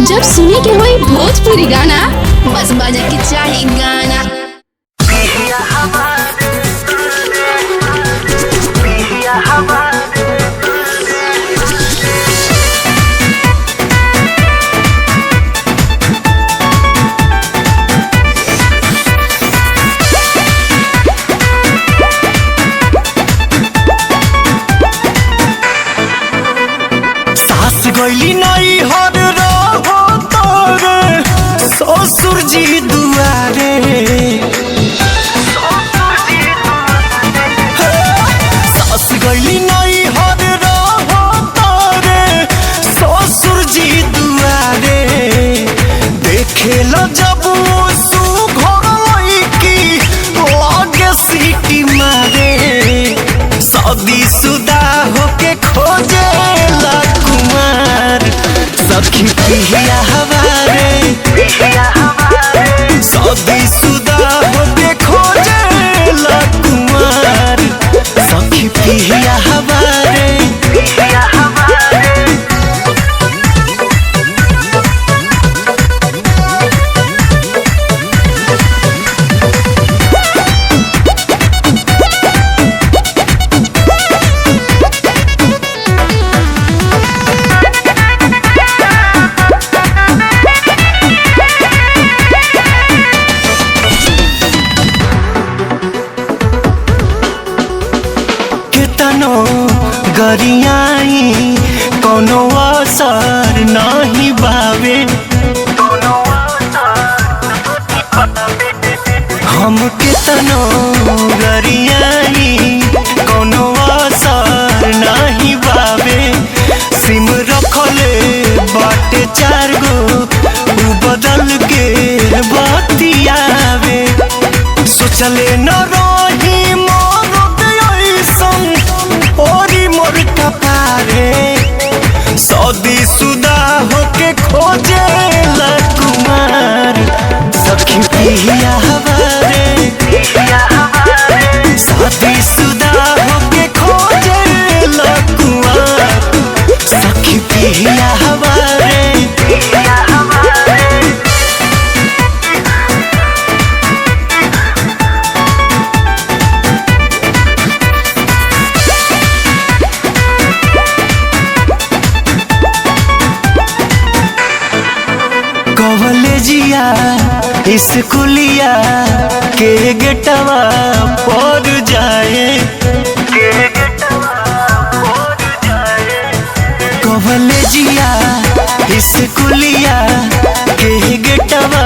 जब सुने के होई भोजपुरी गाना, बस बजे के चाही गाना। सास गईली नहीं हर रहो तोरे ससुर जी दुआरे। सास गईली नहीं हर रहो तोरे ससुर जी दुआरे। देखे लो जब सुघर की लागे सीटी मारे। शादी शुदा होके खोजे सखी पिया हमारे। शादी शुदा होके खोजे कुमार सखी पिया हमारे। गरियाई कोनो असर नहीं बावे। हम कितनो गरियाई कोनो असर नहीं बावे। सिम रखले बाटे 4 गो उ बदल के बतियावे। सोचले न रही ओरी मोर कपारे। शादी शुदा होके खोजे कुमार सखी पिया हमारे। शादी शुदा होके खोजे कुमार सखी पिया हमारे। कॉलेजिया स्कूलिया के गेटवा पर जाए। कॉलेजिया स्कूलिया के गेटवा